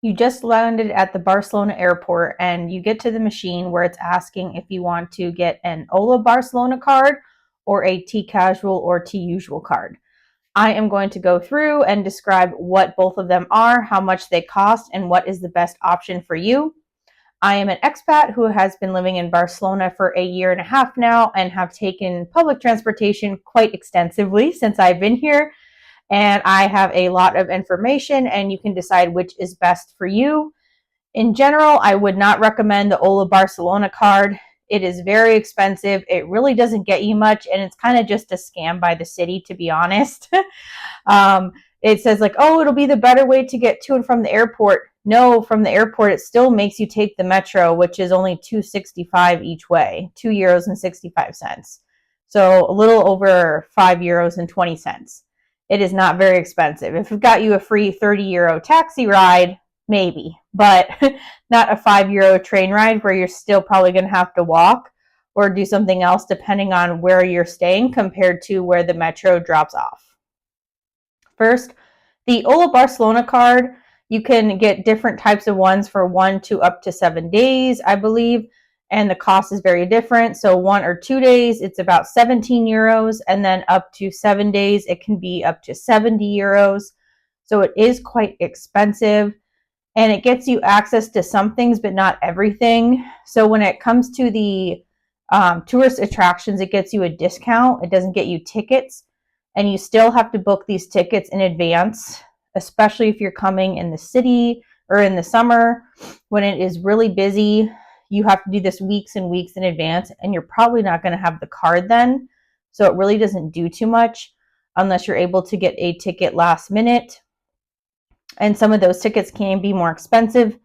You just landed at the Barcelona airport and you get to the machine where it's asking if you want to get an Ola Barcelona card or a T Casual or T Usual card. I am going to go through and describe what both of them are, how much they cost, and what is the best option for you. I am an expat who has been living in Barcelona for a year and a half now and have taken public transportation quite extensively since I've been here. And I have a lot of information, and you can decide which is best for you. In general, I would not recommend the Ola Barcelona card. It is very expensive. It really doesn't get you much, and it's kind of just a scam by the city, to be honest. um, it says like, oh, it'll be the better way to get to and from the airport. No, from the airport, it still makes you take the metro, which is only €2.65 each way, €2.65. So a little over €5.20. It is not very expensive. If it got you a free €30 taxi ride, maybe, but not a €5 train ride where you're still probably going to have to walk or do something else depending on where you're staying compared to where the metro drops off. First, the Ola Barcelona card, you can get different types of ones for 1 to up to 7 days, I believe, and the cost is very different. So 1 or 2 days, it's about €17, and then up to 7 days, it can be up to €70. So it is quite expensive, and it gets you access to some things, but not everything. So when it comes to the tourist attractions, it gets you a discount. It doesn't get you tickets, and you still have to book these tickets in advance, especially if you're coming in the city or in the summer when it is really busy. You have to do this weeks and weeks in advance, and you're probably not going to have the card then. So it really doesn't do too much unless you're able to get a ticket last minute. And some of those tickets can be more expensive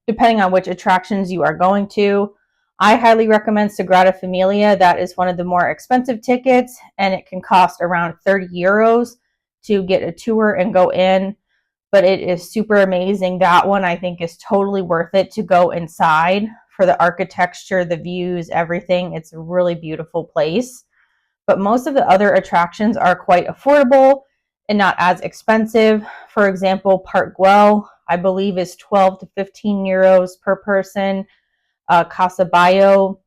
depending on which attractions you are going to. I highly recommend Sagrada Familia. That is one of the more expensive tickets, and it can cost around €30 to get a tour and go in. But it is super amazing. That one I think is totally worth it to go inside for the architecture, the views, everything. It's a really beautiful place. But most of the other attractions are quite affordable and not as expensive. For example, Park Güell, I believe, is 12 to 15 euros per person. Casa Bayo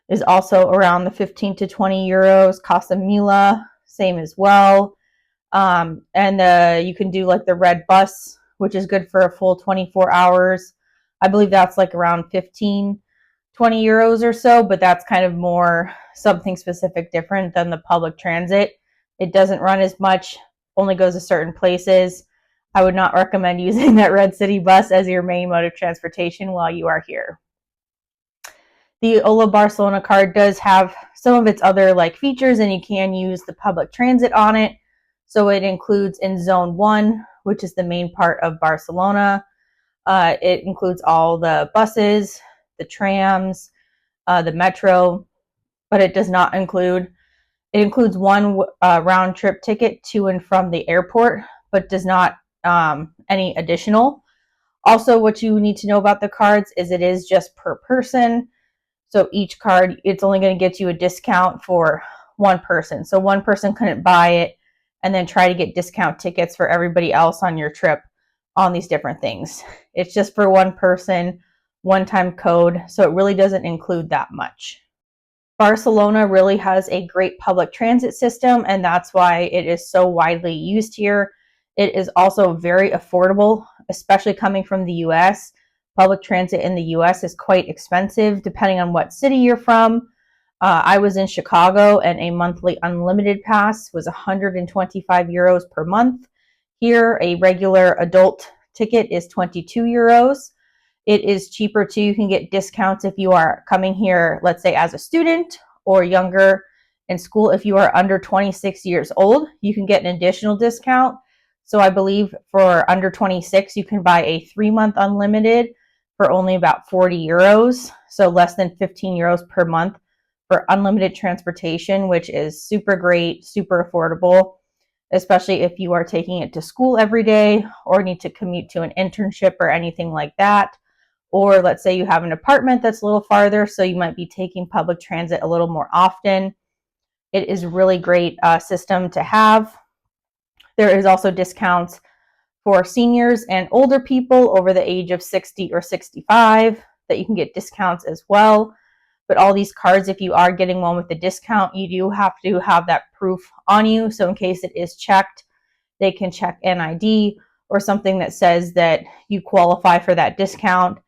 is also around the 15 to 20 euros. Casa Mila, same as well. And you can do like the red bus, which is good for a full 24 hours. I believe that's like around 15, 20 euros or so, but that's kind of more something specific different than the public transit. It doesn't run as much, only goes to certain places. I would not recommend using that Red City bus as your main mode of transportation while you are here. The Ola Barcelona card does have some of its other like features, and you can use the public transit on it. So it includes in Zone 1, which is the main part of Barcelona. It includes all the buses, the trams, the metro, but it does not include, it includes one round trip ticket to and from the airport, but does not any additional. Also, what you need to know about the cards is it is just per person. So each card, it's only going to get you a discount for one person. So one person couldn't buy it and then try to get discount tickets for everybody else on your trip on these different things. It's just for one person, one-time code, so it really doesn't include that much. Barcelona really has a great public transit system, and that's why it is so widely used here. It is also very affordable, especially coming from the US. Public transit in the US is quite expensive depending on what city you're from. I was in Chicago, and a monthly unlimited pass was 125 euros per month. Here, a regular adult ticket is 22 euros. It is cheaper too. You can get discounts if you are coming here, let's say as a student or younger in school. If you are under 26 years old, you can get an additional discount. So I believe for under 26, you can buy a 3-month unlimited for only about 40 euros. So less than 15 euros per month for unlimited transportation, which is super great, super affordable, especially if you are taking it to school every day or need to commute to an internship or anything like that. Or let's say you have an apartment that's a little farther, so you might be taking public transit a little more often. It is a really great system to have. There is also discounts for seniors and older people over the age of 60 or 65 that you can get discounts as well. But all these cards, if you are getting one with a discount, you do have to have that proof on you. So in case it is checked, they can check NID or something that says that you qualify for that discount.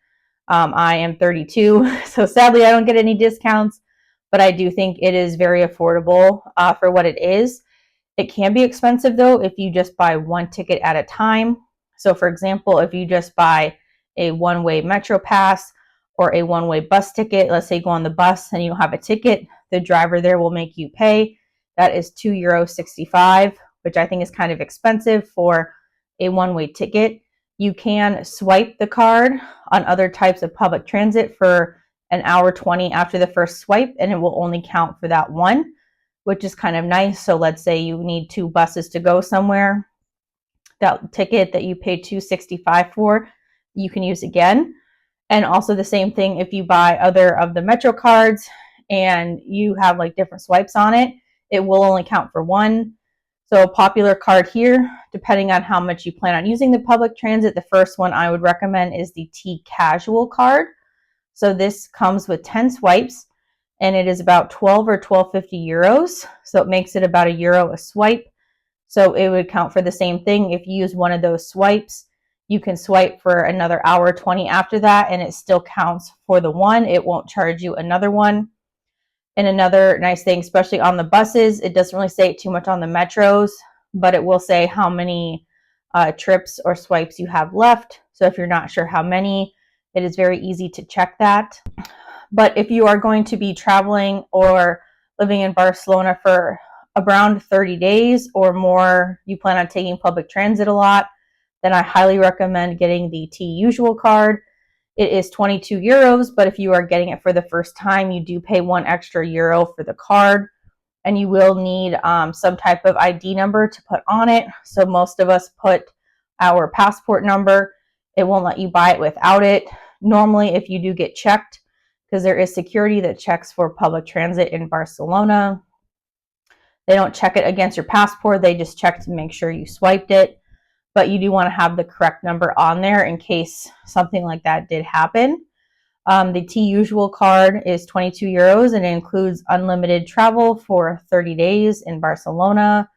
I am 32, so sadly I don't get any discounts, but I do think it is very affordable for what it is. It can be expensive though if you just buy one ticket at a time. So for example, if you just buy a one-way Metro pass or a one-way bus ticket, let's say you go on the bus and you don't have a ticket, the driver there will make you pay. That is €2.65, which I think is kind of expensive for a one-way ticket. You can swipe the card on other types of public transit for an hour 20 after the first swipe, and it will only count for that one, which is kind of nice. So let's say you need 2 buses to go somewhere. That ticket that you paid $2.65 for, you can use again. And also the same thing if you buy other of the Metro cards and you have like different swipes on it, it will only count for one. So a popular card here, depending on how much you plan on using the public transit, the first one I would recommend is the T Casual card. So this comes with 10 swipes and it is about 12 or 12.50 euros. So it makes it about €1 a swipe. So it would count for the same thing. If you use one of those swipes, you can swipe for another hour 20 after that, and it still counts for the one. It won't charge you another one. And another nice thing, especially on the buses, it doesn't really say it too much on the metros, but it will say how many trips or swipes you have left. So if you're not sure how many, it is very easy to check that. But if you are going to be traveling or living in Barcelona for around 30 days or more, you plan on taking public transit a lot, then I highly recommend getting the T Usual card. It is 22 euros, but if you are getting it for the first time, you do pay €1 extra for the card, and you will need some type of ID number to put on it. So most of us put our passport number. It won't let you buy it without it. Normally, if you do get checked, because there is security that checks for public transit in Barcelona, they don't check it against your passport. They just check to make sure you swiped it. But you do want to have the correct number on there in case something like that did happen. The T Usual card is 22 euros and it includes unlimited travel for 30 days in Barcelona.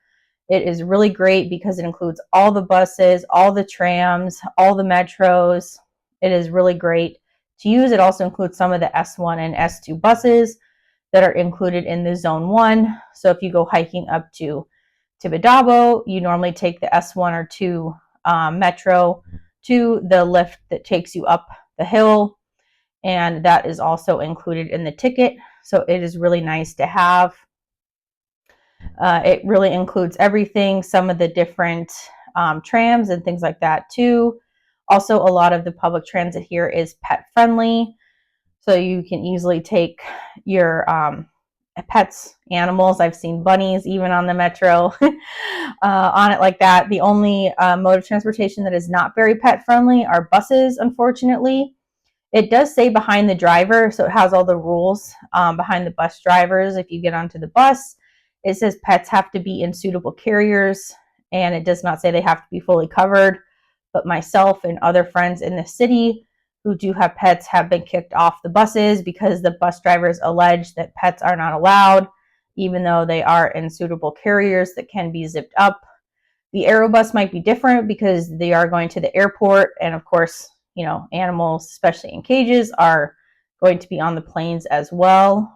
It is really great because it includes all the buses, all the trams, all the metros. It is really great to use. It also includes some of the S1 and S2 buses that are included in the Zone 1. So if you go hiking up to Tibidabo, you normally take the S1 or 2 metro to the lift that takes you up the hill, and that is also included in the ticket. So it is really nice to have. It really includes everything, some of the different trams and things like that too. Also, a lot of the public transit here is pet friendly, so you can easily take your pets, animals. I've seen bunnies even on the metro on it like that. The only mode of transportation that is not very pet friendly are buses, unfortunately. It does say behind the driver, so it has all the rules behind the bus drivers. If you get onto the bus, it says pets have to be in suitable carriers, and it does not say they have to be fully covered. But myself and other friends in the city who do have pets have been kicked off the buses because the bus drivers allege that pets are not allowed, even though they are in suitable carriers that can be zipped up. The Aerobus might be different because they are going to the airport, and of course, you know, animals, especially in cages, are going to be on the planes as well.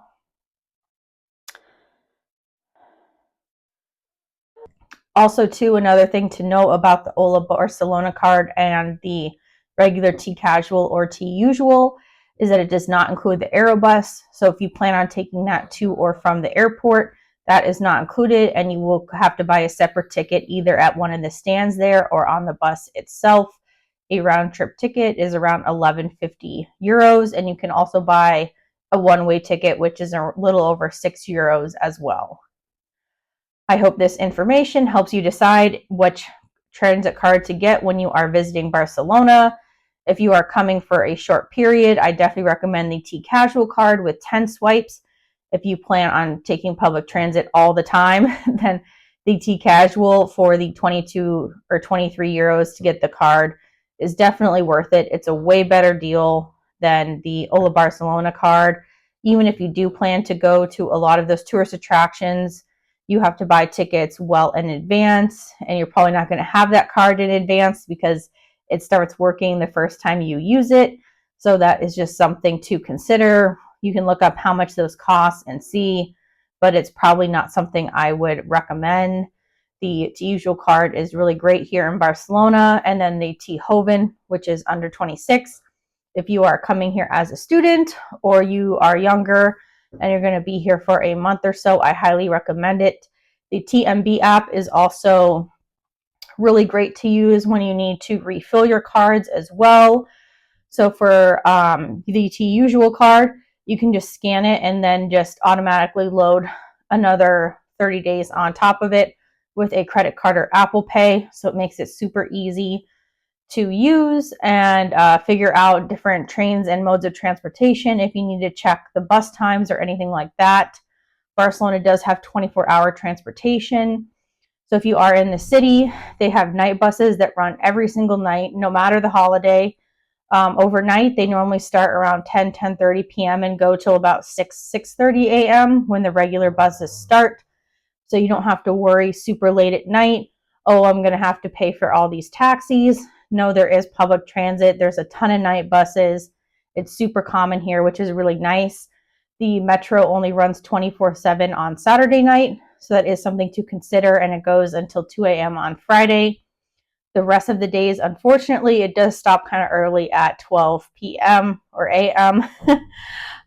Also, too, another thing to know about the Ola Barcelona card and the regular T Casual or T Usual is that it does not include the Aerobus. So if you plan on taking that to or from the airport, that is not included, and you will have to buy a separate ticket either at one of the stands there or on the bus itself. A round trip ticket is around 11.50 euros, and you can also buy a one-way ticket, which is a little over 6 euros as well. I hope this information helps you decide which transit card to get when you are visiting Barcelona. If you are coming for a short period, I definitely recommend the T Casual card with 10 swipes. If you plan on taking public transit all the time, then The T Casual for the 22 or 23 euros to get the card is definitely worth it. It's a way better deal than the Ola Barcelona card. Even if you do plan to go to a lot of those tourist attractions, you have to buy tickets well in advance, and you're probably not going to have that card in advance because it starts working the first time you use it. So that is just something to consider. You can look up how much those cost and see, but it's probably not something I would recommend. The T Usual card is really great here in Barcelona, and then the T Hoven, which is under 26. If you are coming here as a student or you are younger and you're going to be here for a month or so, I highly recommend it. The TMB app is also really great to use when you need to refill your cards as well. So for the T Usual card, you can just scan it and then just automatically load another 30 days on top of it with a credit card or Apple Pay. So it makes it super easy to use and figure out different trains and modes of transportation if you need to check the bus times or anything like that. Barcelona does have 24-hour transportation. So if you are in the city, they have night buses that run every single night, no matter the holiday. Overnight, they normally start around 10:30 p.m. and go till about 6:30 a.m. when the regular buses start. So you don't have to worry super late at night, oh, I'm going to have to pay for all these taxis. No, there is public transit. There's a ton of night buses. It's super common here, which is really nice. The metro only runs 24/7 on Saturday night, so that is something to consider, and it goes until 2 a.m. on Friday. The rest of the days, unfortunately, it does stop kind of early at 12 p.m. or a.m.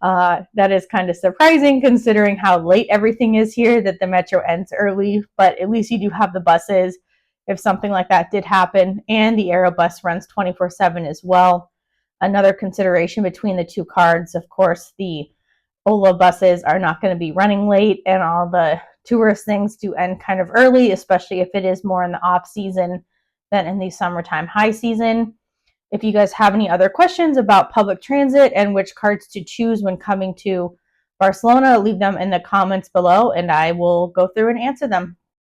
That is kind of surprising considering how late everything is here, that the metro ends early, but at least you do have the buses if something like that did happen, and the Aerobus runs 24/7 as well. Another consideration between the two cards, of course, the Ola buses are not going to be running late, and all the tourist things do end kind of early, especially if it is more in the off season than in the summertime high season. If you guys have any other questions about public transit and which cards to choose when coming to Barcelona, leave them in the comments below and I will go through and answer them.